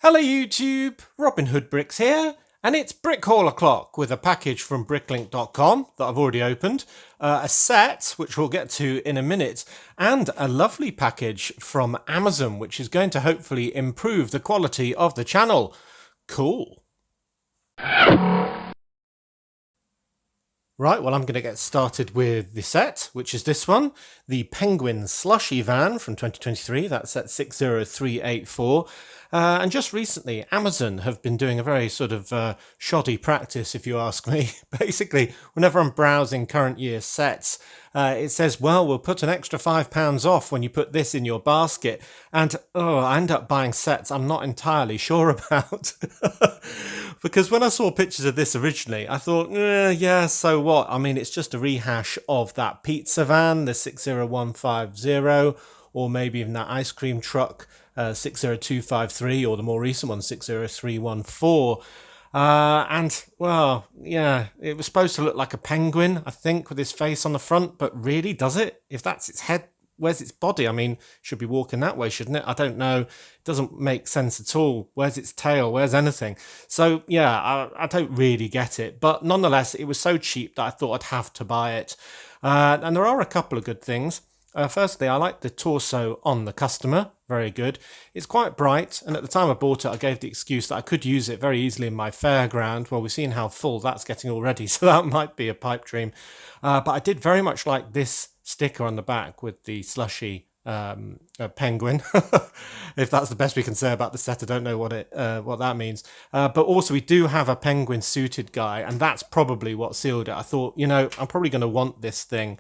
Hello YouTube, Robin Hood Bricks here, and it's Brick Haul O'Clock with a package from bricklink.com that I've already opened, a set, which we'll get to in a minute, and a lovely package from Amazon, which is going to hopefully improve the quality of the channel. Cool. Right, well, I'm going to get started with the set, which is this one, the Penguin Slushy Van from 2023. That's set 60384. And just recently, Amazon have been doing a very sort of shoddy practice, if you ask me. Basically, whenever I'm browsing current year sets, it says, well, we'll put an extra £5 off when you put this in your basket. And, I end up buying sets I'm not entirely sure about. Because when I saw pictures of this originally, I thought, yeah, so what? I mean, it's just a rehash of that pizza van, the 60150, or maybe even that ice cream truck, 60253, or the more recent one, 60314. And, well, yeah, it was supposed to look like a penguin, I think, with his face on the front, but really, does it? If that's its head, where's its body? I mean, it should be walking that way, shouldn't it? I don't know. It doesn't make sense at all. Where's its tail? Where's anything? So, yeah, I don't really get it. But nonetheless, it was so cheap that I thought I'd have to buy it. And there are a couple of good things. Firstly, I like the torso on the customer. Very good. It's quite bright, and at the time I bought it, I gave the excuse that I could use it very easily in my fairground. Well, we've seen how full that's getting already, so that might be a pipe dream. But I did very much like this sticker on the back with the slushy penguin. If that's the best we can say about the set, I don't know what that means. But also we do have a penguin suited guy, and that's probably what sealed it. I thought, I'm probably going to want this thing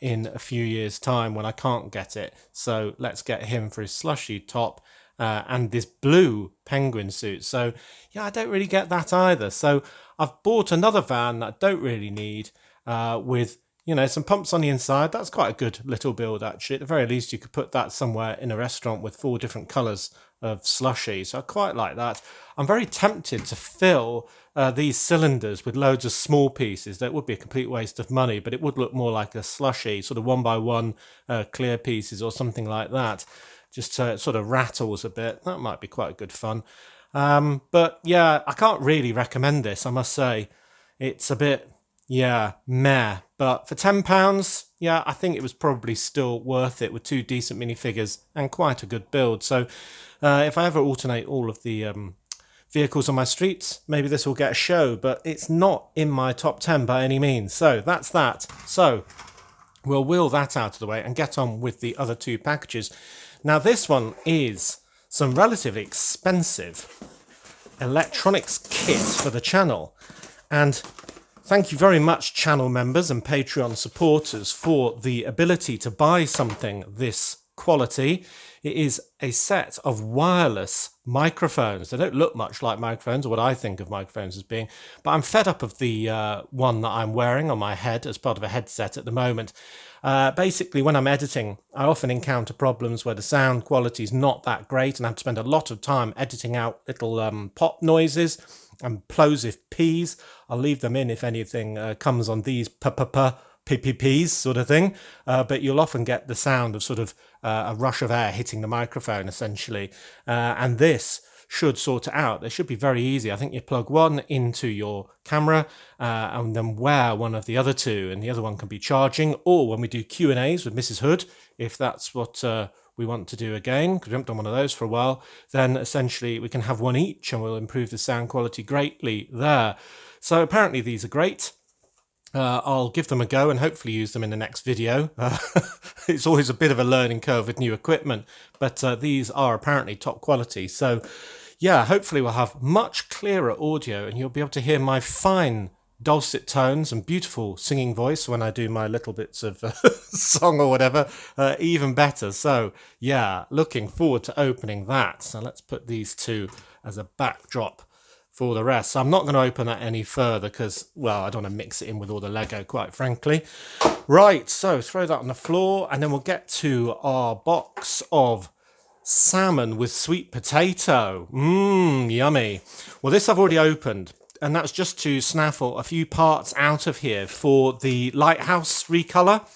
in a few years' time when I can't get it. So let's get him for his slushy top and this blue penguin suit. So yeah, I don't really get that either. So I've bought another van that I don't really need with some pumps on the inside. That's quite a good little build, actually. At the very least, you could put that somewhere in a restaurant with 4 different colours of slushy. So I quite like that. I'm very tempted to fill these cylinders with loads of small pieces. That would be a complete waste of money, but it would look more like a slushy, sort of 1x1 clear pieces or something like that. Just sort of rattles a bit. That might be quite good fun. But yeah, I can't really recommend this, I must say. It's a bit... yeah, meh. But for £10, yeah, I think it was probably still worth it with 2 decent minifigures and quite a good build. So if I ever alternate all of the vehicles on my streets, maybe this will get a show, but it's not in my top 10 by any means. So that's that. So we'll wheel that out of the way and get on with the other 2 packages. Now this one is some relatively expensive electronics kit for the channel. And thank you very much, channel members and Patreon supporters, for the ability to buy something this quality. It is a set of wireless microphones. They don't look much like microphones, or what I think of microphones as being, but I'm fed up of the one that I'm wearing on my head as part of a headset at the moment. Basically, when I'm editing, I often encounter problems where the sound quality is not that great, and I have to spend a lot of time editing out little pop noises and plosive P's. I'll leave them in if anything comes on these PPPs sort of thing, but you'll often get the sound of sort of a rush of air hitting the microphone essentially, and this should sort it out. They should be very easy. I think you plug one into your camera and then wear one of the other 2, and the other one can be charging, or when we do Q&As with Mrs. Hood, if that's what we want to do again, because we haven't done one of those for a while, then essentially we can have one each and we'll improve the sound quality greatly there. So apparently these are great. I'll give them a go and hopefully use them in the next video. It's always a bit of a learning curve with new equipment, but these are apparently top quality. So yeah, hopefully we'll have much clearer audio and you'll be able to hear my fine dulcet tones and beautiful singing voice when I do my little bits of song or whatever, even better. So yeah, looking forward to opening that. So let's put these 2 as a backdrop for the rest. So I'm not going to open that any further because, well, I don't want to mix it in with all the Lego, quite frankly. Right, so throw that on the floor and then we'll get to our box of salmon with sweet potato. Yummy. Well, this I've already opened, and that's just to snaffle a few parts out of here for the lighthouse recolor.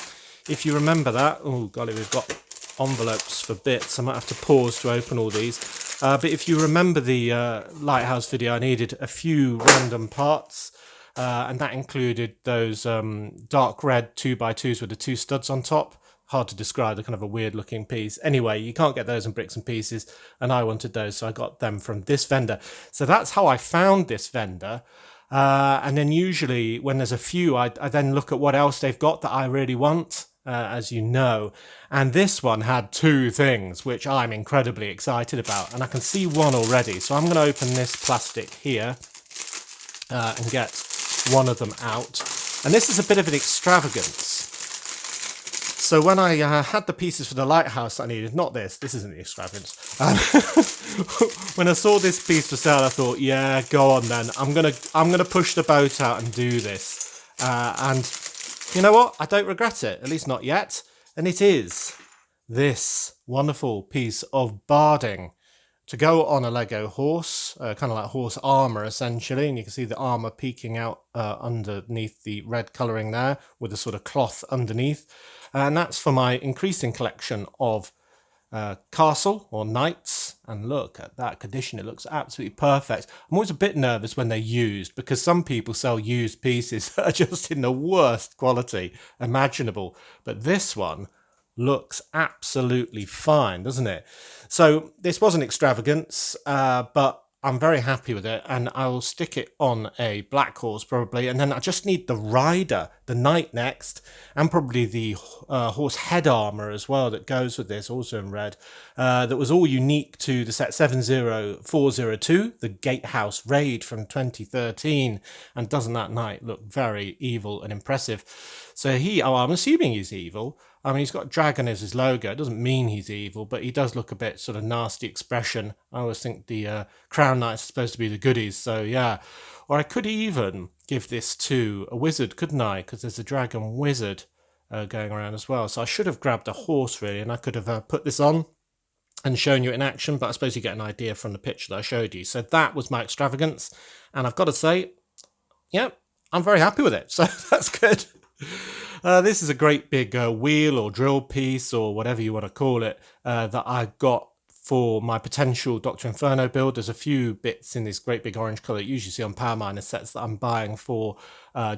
If you remember that. Oh golly, we've got envelopes for bits. I might have to pause to open all these. But if you remember the lighthouse video, I needed a few random parts, and that included those dark red 2x2s with the two studs on top. Hard to describe, they're kind of a weird looking piece. Anyway, you can't get those in bricks and pieces, and I wanted those, so I got them from this vendor. So that's how I found this vendor. And then usually when there's a few, I then look at what else they've got that I really want, as you know. And this one had two things, which I'm incredibly excited about. And I can see one already. So I'm going to open this plastic here and get one of them out. And this is a bit of an extravagance. So when I had the pieces for the lighthouse I needed, not this isn't the extravagance. When I saw this piece for sale, I thought, yeah, go on then. I'm gonna push the boat out and do this. And you know what? I don't regret it, at least not yet. And it is this wonderful piece of barding to go on a Lego horse, kind of like horse armour essentially, and you can see the armour peeking out underneath the red colouring there with a sort of cloth underneath. And that's for my increasing collection of castle or knights. And look at that condition, it looks absolutely perfect. I'm always a bit nervous when they're used because some people sell used pieces that are just in the worst quality imaginable. But this one looks absolutely fine, doesn't it? So this was an extravagance, but I'm very happy with it, and I'll stick it on a black horse probably, and then I just need the rider, the knight next, and probably the horse head armour as well that goes with this, also in red, that was all unique to the set 70402, the Gatehouse Raid from 2013, and doesn't that knight look very evil and impressive? So I'm assuming he's evil. I mean, he's got a dragon as his logo. It doesn't mean he's evil, but he does look a bit sort of nasty expression. I always think the Crown Knights are supposed to be the goodies, so yeah. Or I could even give this to a wizard, couldn't I? Because there's a dragon wizard going around as well. So I should have grabbed a horse, really, and I could have put this on and shown you in action, but I suppose you get an idea from the picture that I showed you. So that was my extravagance, and I've got to say, yeah, I'm very happy with it, so that's good. This is a great big wheel or drill piece or whatever you want to call it that I got for my potential Dr. Inferno build. There's a few bits in this great big orange colour you usually see on Power Miner sets that I'm buying for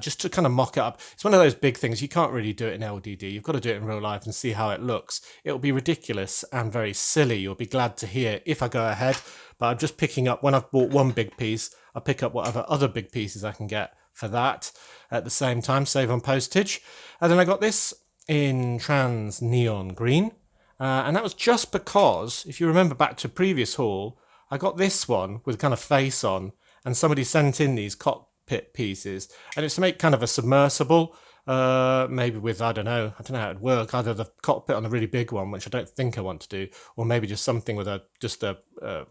just to kind of mock it up. It's one of those big things. You can't really do it in LDD. You've got to do it in real life and see how it looks. It'll be ridiculous and very silly. You'll be glad to hear if I go ahead. But I'm just picking up, when I've bought one big piece, I'll pick up whatever other big pieces I can get for that at the same time, save on postage. And then I got this in trans neon green, and that was just because, if you remember back to a previous haul, I got this one with kind of face on, and somebody sent in these cockpit pieces, and it's to make kind of a submersible, maybe with, I don't know how it'd work, either the cockpit on the really big one, which I don't think I want to do, or maybe just something with just a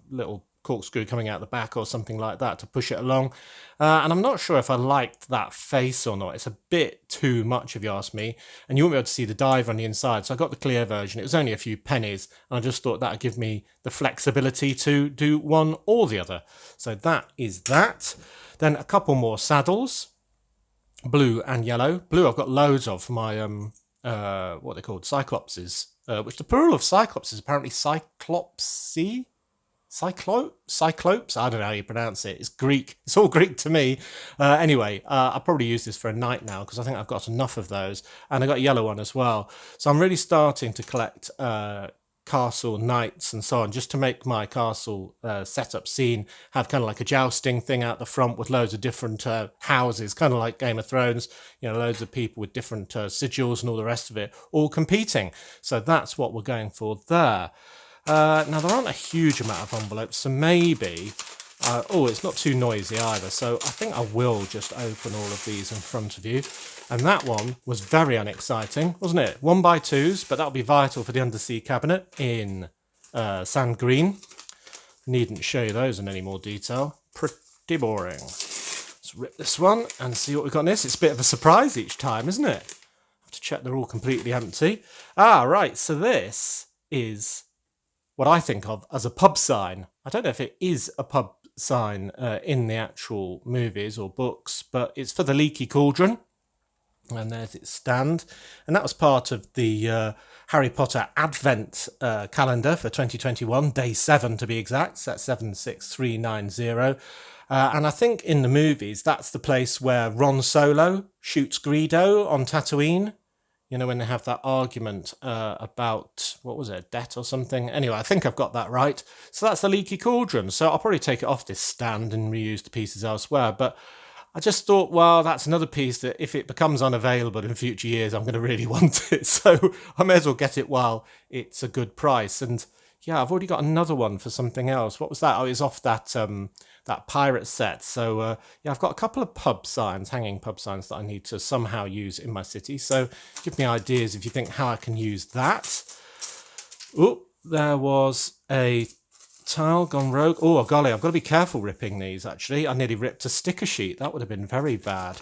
little corkscrew coming out the back or something like that to push it along. And I'm not sure if I liked that face or not. It's a bit too much if you ask me, and you won't be able to see the diver on the inside, so I got the clear version. It was only a few pennies, and I just thought that would give me the flexibility to do one or the other. So that is that. Then a couple more saddles, blue and yellow. Blue I've got loads of for my what they're called, cyclopses, which the plural of cyclops is apparently cyclopsy. Cyclopes? I don't know how you pronounce it. It's Greek. It's all Greek to me. Anyway, I'll probably use this for a night now because I think I've got enough of those. And I got a yellow one as well. So I'm really starting to collect castle knights and so on, just to make my castle setup scene have kind of like a jousting thing out the front with loads of different houses, kind of like Game of Thrones, loads of people with different sigils and all the rest of it, all competing. So that's what we're going for there. Now, there aren't a huge amount of envelopes, so maybe... it's not too noisy either, so I think I will just open all of these in front of you. And that one was very unexciting, wasn't it? 1x2s, but that'll be vital for the undersea cabinet in sand green. Needn't show you those in any more detail. Pretty boring. Let's rip this one and see what we've got in this. It's a bit of a surprise each time, isn't it? I have to check they're all completely empty. Right, so this is what I think of as a pub sign. I don't know if it is a pub sign in the actual movies or books, but it's for the Leaky Cauldron. And there's its stand. And that was part of the Harry Potter Advent calendar for 2021, day 7 to be exact. So that's 76390. And I think in the movies, that's the place where Ron Solo shoots Greedo on Tatooine. You know, when they have that argument about, what was it, debt or something? Anyway, I think I've got that right. So that's the Leaky Cauldron. So I'll probably take it off this stand and reuse the pieces elsewhere. But I just thought, well, that's another piece that if it becomes unavailable in future years, I'm going to really want it. So I may as well get it while it's a good price. And yeah, I've already got another one for something else. What was that? Oh, it was off that pirate set. So yeah, I've got a couple of hanging pub signs that I need to somehow use in my city. So give me ideas if you think how I can use that. Oh, there was a tile gone rogue. Oh, golly, I've got to be careful ripping these, actually. I nearly ripped a sticker sheet. That would have been very bad.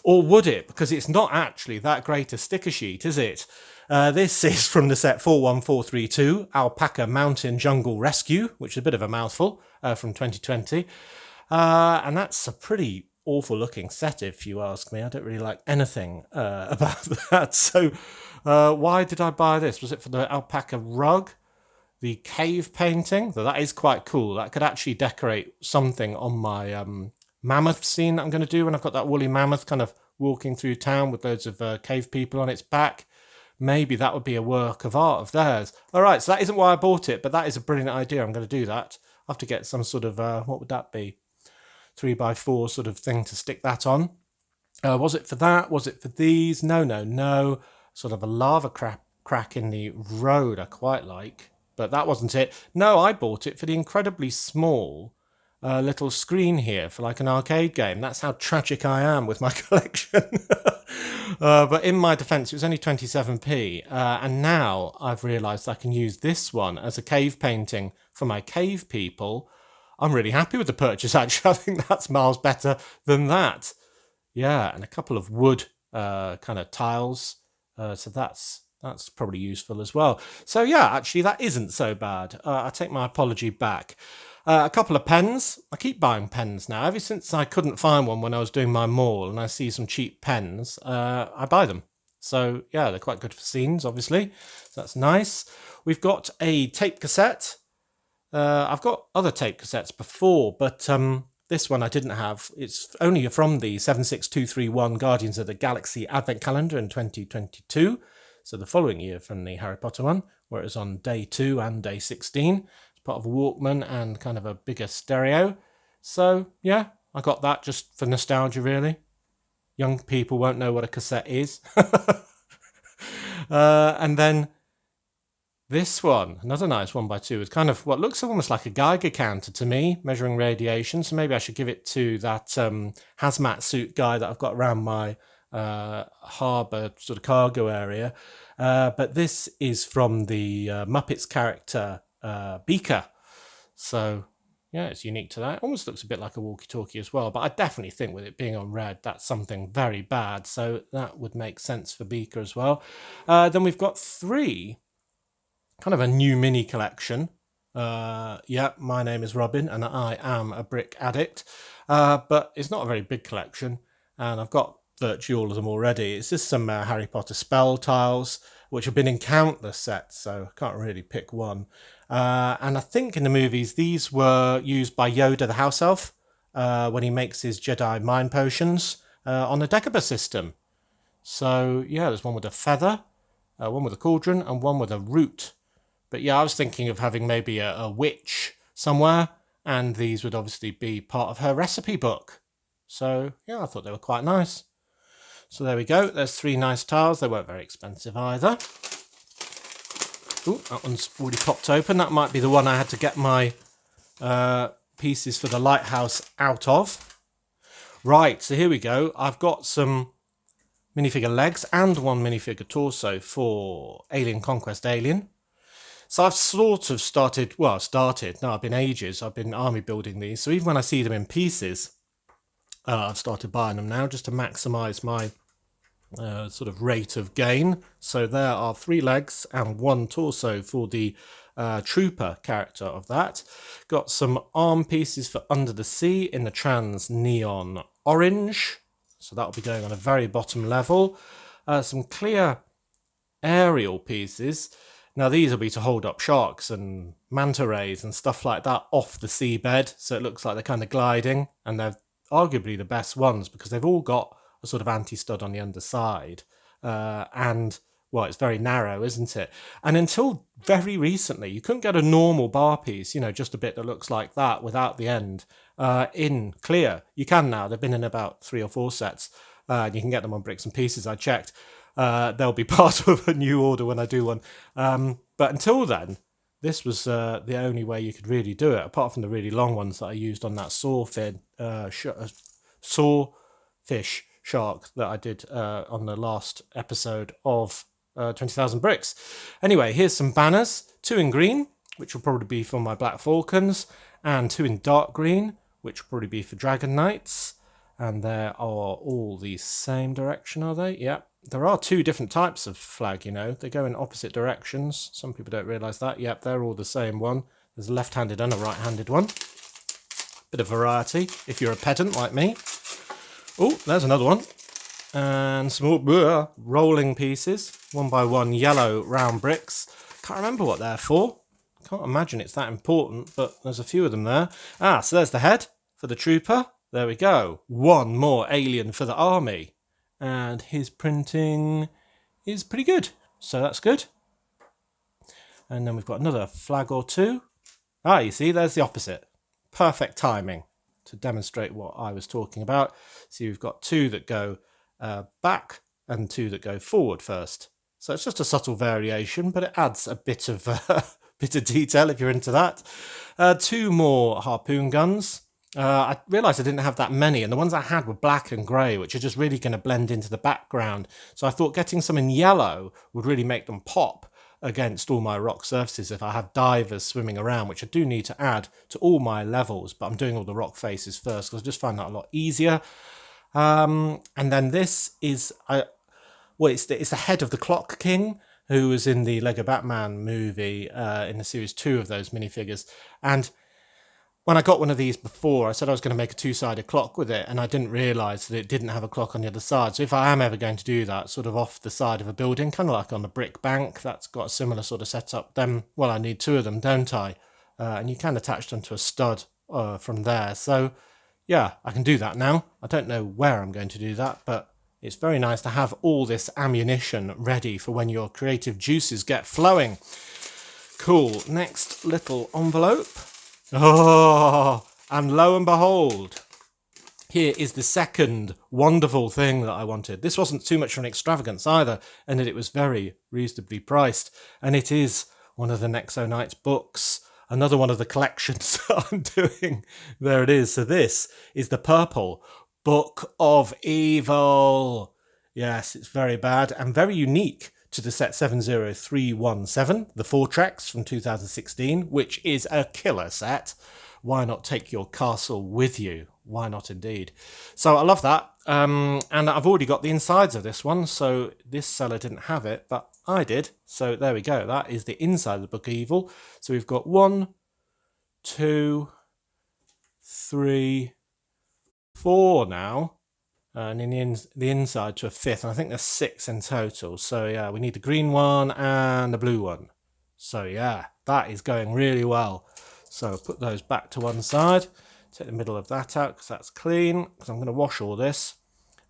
Or would it? Because it's not actually that great a sticker sheet, is it? This is from the set 41432, Alpaca Mountain Jungle Rescue, which is a bit of a mouthful, from 2020. And that's a pretty awful looking set, if you ask me. I don't really like anything about that. So why did I buy this? Was it for the alpaca rug? The cave painting, though that is quite cool. That could actually decorate something on my mammoth scene that I'm going to do when I've got that woolly mammoth kind of walking through town with loads of cave people on its back. Maybe that would be a work of art of theirs. All right, so that isn't why I bought it, but that is a brilliant idea. I'm going to do that. I have to get some sort of, what would that be? 3x4 sort of thing to stick that on. Was it for that? Was it for these? No. Sort of a lava crack in the road I quite like. But that wasn't it. No, I bought it for the incredibly small little screen here for like an arcade game. That's how tragic I am with my collection. But in my defence, it was only 27p. And now I've realised I can use this one as a cave painting for my cave people. I'm really happy with the purchase, actually. I think that's miles better than that. Yeah, and a couple of wood kind of tiles. So that's probably useful as well. So yeah, actually that isn't so bad. I take my apology back. A couple of pens. I keep buying pens now. Ever since I couldn't find one when I was doing my mall and I see some cheap pens, I buy them. So yeah, they're quite good for scenes, obviously. So that's nice. We've got a tape cassette. I've got other tape cassettes before, but this one I didn't have. It's only from the 76231 Guardians of the Galaxy Advent Calendar in 2022. So the following year from the Harry Potter one, where it was on day 2 and day 16. It's part of a Walkman and kind of a bigger stereo. So yeah, I got that just for nostalgia, really. Young people won't know what a cassette is. And then this one, another nice 1x2, is kind of what looks almost like a Geiger counter to me, measuring radiation. So maybe I should give it to that hazmat suit guy that I've got around my harbour sort of cargo area. But this is from the Muppets character Beaker. So yeah, it's unique to that. It almost looks a bit like a walkie-talkie as well, but I definitely think with it being on red, that's something very bad. So that would make sense for Beaker as well. Then we've got 3, kind of a new mini collection. Yeah, my name is Robin and I am a brick addict. But it's not a very big collection, and I've got virtually all of them already. It's just some Harry Potter spell tiles, which have been in countless sets, so I can't really pick one. And I think in the movies, these were used by Yoda the house elf when he makes his Jedi mind potions on the Dagobah system. So yeah, there's one with a feather, one with a cauldron, and one with a root. But yeah, I was thinking of having maybe a witch somewhere, and these would obviously be part of her recipe book. So yeah, I thought they were quite nice. So there we go. There's 3 nice tiles. They weren't very expensive either. Ooh, that one's already popped open. That might be the one I had to get my pieces for the lighthouse out of. Right, so here we go. I've got some minifigure legs and one minifigure torso for Alien Conquest Alien. So I've sort of started, no, I've been ages. I've been army building these. So even when I see them in pieces, I've started buying them now just to maximise my sort of rate of gain. So there are 3 legs and 1 torso for the trooper character of that. Got some arm pieces for Under the Sea in the trans neon orange. So that'll be going on a very bottom level. Some clear aerial pieces. Now these will be to hold up sharks and manta rays and stuff like that off the seabed, so it looks like they're kind of gliding, and they're arguably the best ones because they've all got a sort of anti-stud on the underside, and well, it's very narrow, isn't it? And until very recently, you couldn't get a normal bar piece, just a bit that looks like that without the end, in clear. You can now. They've been in about 3 or 4 sets. And you can get them on Bricks and Pieces. I checked. They'll be part of a new order when I do one. But until then, this was the only way you could really do it, apart from the really long ones that I used on that sawfish shark that I did on the last episode of 20,000 Bricks. Anyway, here's some banners, 2 in green, which will probably be for my Black Falcons, and 2 in dark green, which will probably be for Dragon Knights. And they are all the same direction, are they? Yeah. There are 2 different types of flag, They go in opposite directions. Some people don't realise that. Yep, they're all the same one. There's a left-handed and a right-handed one. Bit of variety if you're a pedant like me. Oh, there's another one. And some more rolling pieces. 1 by 1 yellow round bricks. Can't remember what they're for. Can't imagine it's that important, but there's a few of them there. So there's the head for the trooper. There we go. 1 more alien for the army. And his printing is pretty good. So that's good. And then we've got another flag or 2. You see, there's the opposite. Perfect timing to demonstrate what I was talking about. So you've got 2 that go back and 2 that go forward first. So it's just a subtle variation, but it adds a bit of detail if you're into that. 2 more harpoon guns. I realised I didn't have that many, and the ones I had were black and grey, which are just really going to blend into the background. So I thought getting some in yellow would really make them pop against all my rock surfaces if I have divers swimming around, which I do need to add to all my levels, but I'm doing all the rock faces first because I just find that a lot easier. And then this is, it's the head of the Clock King, who was in the Lego Batman movie in the series 2 of those minifigures. And when I got one of these before, I said I was going to make a 2-sided clock with it, and I didn't realise that it didn't have a clock on the other side. So if I am ever going to do that, sort of off the side of a building, kind of like on a brick bank, that's got a similar sort of setup, then, well, I need 2 of them, don't I? And you can attach them to a stud from there. So, yeah, I can do that now. I don't know where I'm going to do that, but it's very nice to have all this ammunition ready for when your creative juices get flowing. Cool. Next little envelope. Oh, and lo and behold, here is the second wonderful thing that I wanted. This wasn't too much of an extravagance either, and it was very reasonably priced. And it is one of the Nexo Knights books, another one of the collections that I'm doing. There it is. So this is the purple Book of Evil. Yes, it's very bad and very unique to the set 70317, the 4 tracks from 2016, which is a killer set. Why not take your castle with you? Why not indeed? So I love that. And I've already got the insides of this one, so this seller didn't have it, but I did. So there we go. That is the inside of the Book of Evil. So we've got 1, 2, 3, 4 now. And in the inside to a 5th, and I think there's 6 in total. So yeah, we need the green one and the blue one. So yeah, that is going really well. So put those back to one side. Take the middle of that out because that's clean. Because I'm going to wash all this.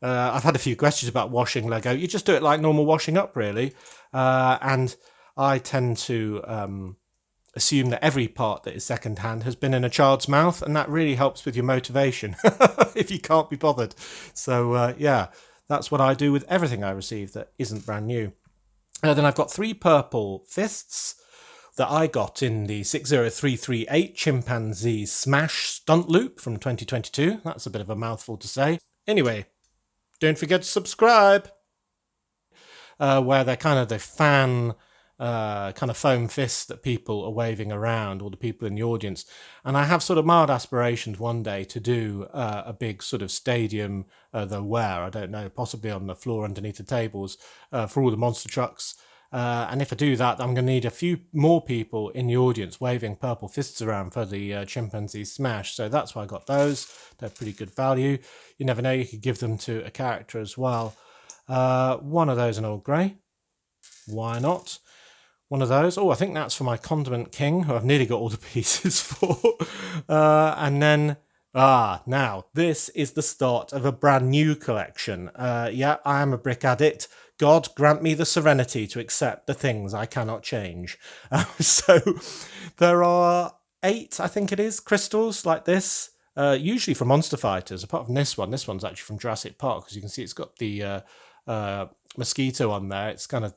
I've had a few questions about washing Lego. You just do it like normal washing up, really. And I tend to assume that every part that is secondhand has been in a child's mouth, and that really helps with your motivation if you can't be bothered. So yeah, that's what I do with everything I receive that isn't brand new. Then I've got 3 purple fists that I got in the 60338 Chimpanzee Smash Stunt Loop from 2022. That's a bit of a mouthful to say. Anyway, don't forget to subscribe. Where they're kind of the fan kind of foam fists that people are waving around, or the people in the audience. And I have sort of mild aspirations one day to do a big sort of stadium, though where, I don't know, possibly on the floor underneath the tables, for all the monster trucks. And if I do that, I'm going to need a few more people in the audience waving purple fists around for the chimpanzee smash. So that's why I got those. They're pretty good value. You never know, you could give them to a character as well. One of those in old grey. Why not? One of those. Oh, I think that's for my Condiment King, who I've nearly got all the pieces for. And then, now, this is the start of a brand new collection. Yeah, I am a brick addict. God grant me the serenity to accept the things I cannot change. So there are 8, I think it is, crystals like this, usually from Monster Fighters, apart from this one. This one's actually from Jurassic Park, because you can see it's got the mosquito on there. It's kind of,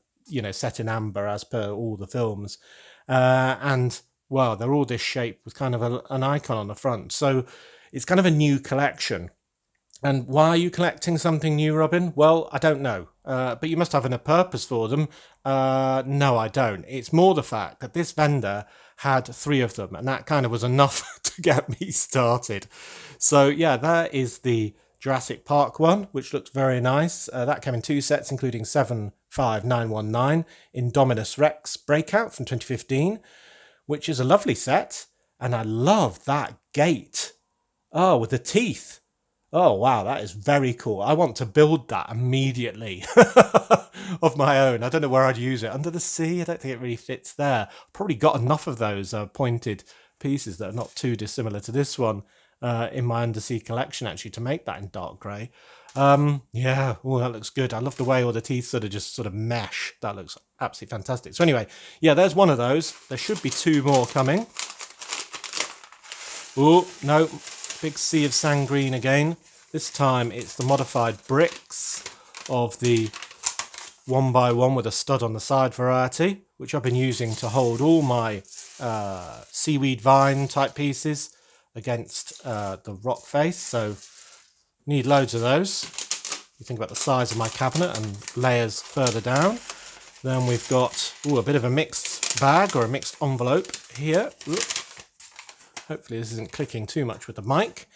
set in amber as per all the films. And, well, they're all this shape with kind of an icon on the front. So it's kind of a new collection. And why are you collecting something new, Robin? Well, I don't know. But you must have a purpose for them. No, I don't. It's more the fact that this vendor had 3 of them, and that kind of was enough to get me started. So, yeah, there is the Jurassic Park one, which looks very nice. That came in 2 sets, including 75919 Indominus Rex Breakout from 2015, which is a lovely set. And I love that gate. Oh, with the teeth. Oh, wow, that is very cool. I want to build that immediately of my own. I don't know where I'd use it. Under the sea? I don't think it really fits there. Probably got enough of those pointed pieces that are not too dissimilar to this one in my undersea collection, actually, to make that in dark grey. Yeah, oh, that looks good. I love the way all the teeth sort of mesh. That looks absolutely fantastic. So anyway, yeah, there's one of those. There should be 2 more coming. Oh, no. Big sea of sand green again. This time it's the modified bricks of the 1x1 with a stud on the side variety, which I've been using to hold all my seaweed vine type pieces against the rock face. So need loads of those. You think about the size of my cabinet and layers further down. Then we've got a bit of a mixed bag or a mixed envelope here. Hopefully this isn't clicking too much with the mic.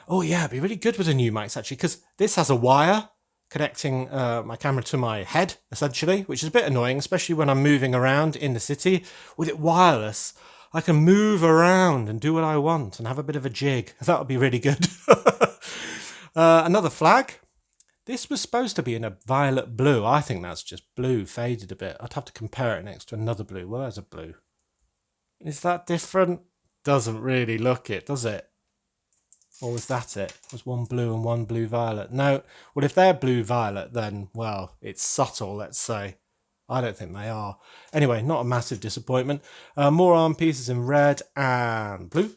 Oh yeah, it'd be really good with the new mics actually, because this has a wire connecting my camera to my head, essentially, which is a bit annoying, especially when I'm moving around in the city. With it wireless, I can move around and do what I want and have a bit of a jig. That would be really good. Another flag. This was supposed to be in a violet blue. I think that's just blue, faded a bit. I'd have to compare it next to another blue. Well, there's a blue. Is that different? Doesn't really look it, does it? Or was that it? Was one blue and one blue violet? No. Well, if they're blue violet, then, well, it's subtle, let's say. I don't think they are. Anyway, not a massive disappointment. More arm pieces in red and blue.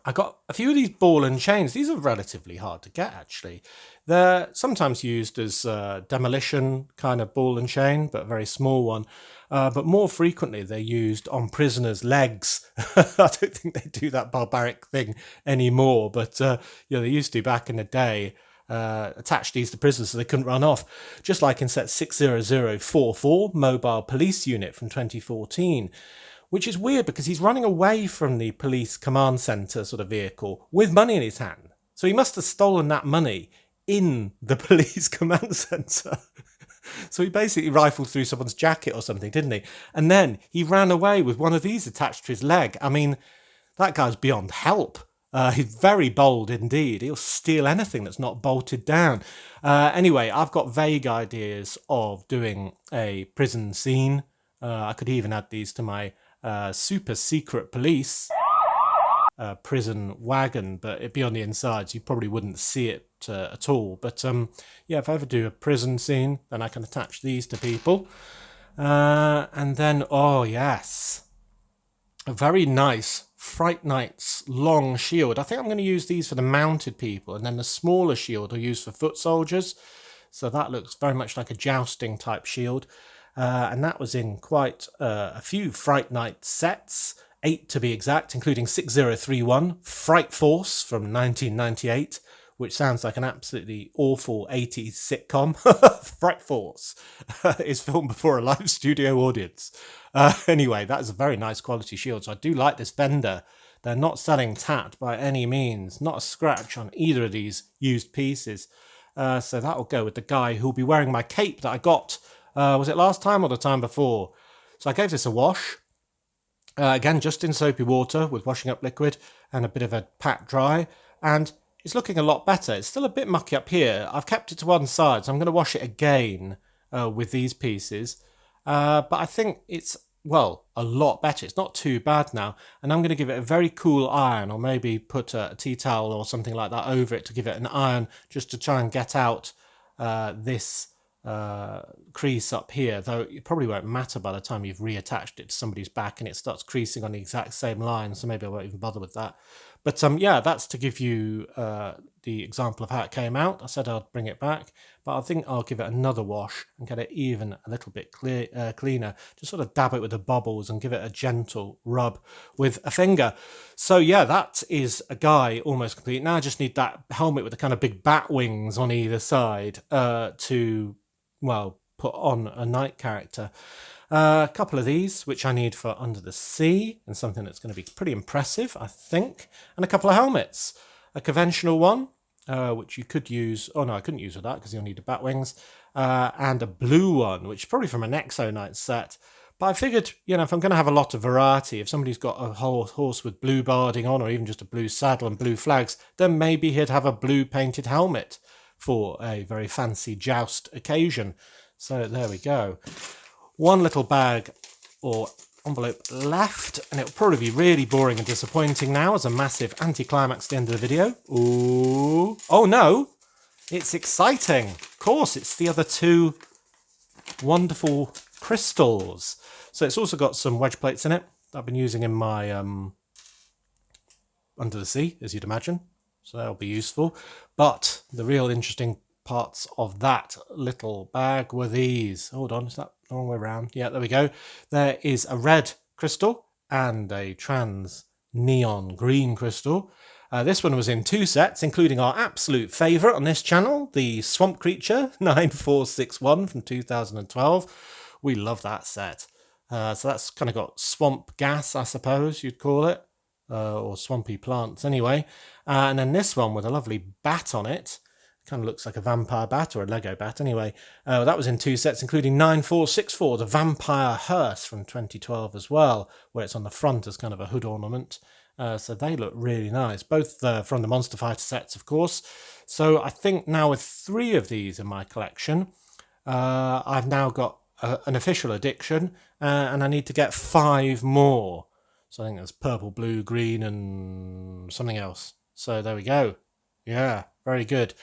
I got a few of these ball and chains. These are relatively hard to get, actually. They're sometimes used as demolition kind of ball and chain, but a very small one. But more frequently, they're used on prisoners' legs. I don't think they do that barbaric thing anymore, but they used to back in the day. Attach these to prisoners so they couldn't run off. Just like in set 60044, Mobile Police Unit from 2014. Which is weird because he's running away from the police command centre sort of vehicle with money in his hand. So he must have stolen that money in the police command centre. So he basically rifled through someone's jacket or something, didn't he? And then he ran away with one of these attached to his leg. I mean, that guy's beyond help. He's very bold indeed. He'll steal anything that's not bolted down. Anyway, I've got vague ideas of doing a prison scene. I could even add these to my super secret police prison wagon, but it'd be on the inside, so you probably wouldn't see it at all. But yeah, if I ever do a prison scene, then I can attach these to people. And then, oh yes, a very nice Fright Knight's long shield. I think I'm going to use these for the mounted people, and then the smaller shield I'll use for foot soldiers. So that looks very much like a jousting type shield. And that was in quite a few Fright Night sets, 8 to be exact, including 6031, Fright Force from 1998, which sounds like an absolutely awful 80s sitcom. Fright Force is filmed before a live studio audience. Anyway, that is a very nice quality shield, so I do like this vendor. They're not selling tat by any means, not a scratch on either of these used pieces. So that will go with the guy who'll be wearing my cape that I got Was it last time or the time before? So I gave this a wash. Again, just in soapy water with washing up liquid and a bit of a pat dry. And it's looking a lot better. It's still a bit mucky up here. I've kept it to one side, so I'm going to wash it again with these pieces. But I think it's, well, a lot better. It's not too bad now. And I'm going to give it a very cool iron, or maybe put a tea towel or something like that over it to give it an iron, just to try and get out this crease up here, though it probably won't matter by the time you've reattached it to somebody's back and it starts creasing on the exact same line, so maybe I won't even bother with that. But yeah, that's to give you the example of how it came out. I said I'd bring it back, but I think I'll give it another wash and get it even a little bit cleaner. Just sort of dab it with the bubbles and give it a gentle rub with a finger. So yeah, that is a guy almost complete. Now I just need that helmet with the kind of big bat wings on either side to, well, put on a knight character. A couple of these, which I need for Under the Sea, and something that's going to be pretty impressive, I think. And a couple of helmets. A conventional one, which you could use. Oh no, I couldn't use with that because you'll need the bat wings. And a blue one, which is probably from an Exo Knight set. But I figured, you know, if I'm going to have a lot of variety, if somebody's got a whole horse with blue barding on, or even just a blue saddle and blue flags, then maybe he'd have a blue painted helmet for a very fancy joust occasion. So there we go. One little bag or envelope left, and it'll probably be really boring and disappointing now as a massive anticlimax at the end of the video. Ooh. Oh no, it's exciting. Of course, it's the other two wonderful crystals. So it's also got some wedge plates in it that I've been using in my Under the Sea, as you'd imagine. So that'll be useful. But the real interesting parts of that little bag were these. Hold on, is that the wrong way around? Yeah, there we go. There is a red crystal and a trans neon green crystal. This one was in two sets, including our absolute favourite on this channel, the Swamp Creature 9461 from 2012. We love that set. So that's kind of got swamp gas, I suppose you'd call it, or swampy plants anyway. And then this one with a lovely bat on it. Kind of looks like a vampire bat, or a Lego bat anyway. That was in two sets, including 9464, the Vampire Hearse from 2012 as well, where it's on the front as kind of a hood ornament. So they look really nice, both from the Monster Fighter sets, of course. So I think now with 3 of these in my collection, I've now got an official addiction, and I need to get 5 more. So I think there's purple, blue, green, and something else. So there we go. Yeah, very good.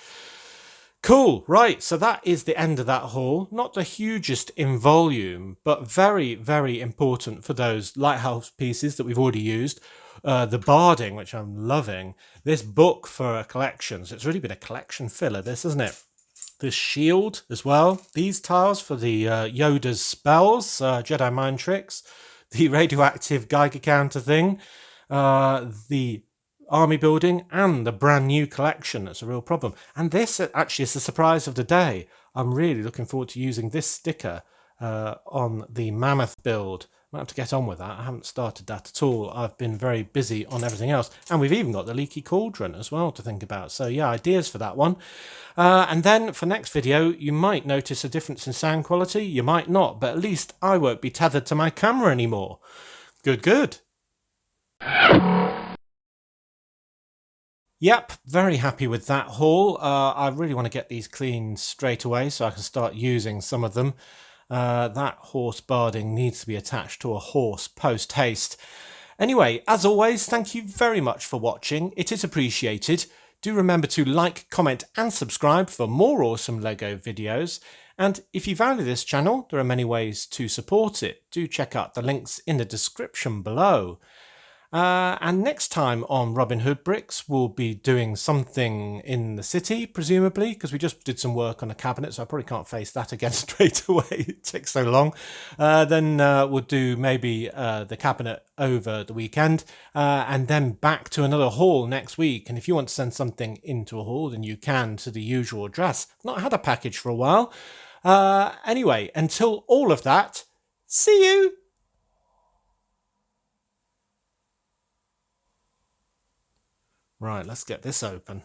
Cool, right, so that is the end of that haul. Not the hugest in volume, but very, very important for those lighthouse pieces that we've already used. The barding, which I'm loving. This book for a collection, so it's really been a collection filler, this, isn't it? This shield as well. These tiles for the Yoda's spells, Jedi mind tricks. The radioactive Geiger counter thing. The army building, and the brand new collection. That's a real problem. And this actually is the surprise of the day. I'm really looking forward to using this sticker on the Mammoth build. I might have to get on with that. I haven't started that at all. I've been very busy on everything else. And we've even got the Leaky Cauldron as well to think about. So yeah, ideas for that one. And then for next video, you might notice a difference in sound quality. You might not, but at least I won't be tethered to my camera anymore. Good, good. Yep, very happy with that haul. I really want to get these clean straight away so I can start using some of them. That horse barding needs to be attached to a horse post haste. Anyway, as always, thank you very much for watching. It is appreciated. Do remember to like, comment and subscribe for more awesome LEGO videos. And if you value this channel, there are many ways to support it. Do check out the links in the description below. And next time on Robin Hood Bricks, we'll be doing something in the city, presumably, because we just did some work on a cabinet, so I probably can't face that again straight away. It takes so long. Then we'll do maybe the cabinet over the weekend, and then back to another haul next week. And if you want to send something into a haul, then you can to the usual address. I've not had a package for a while. Anyway, until all of that, see you! Right, let's get this open.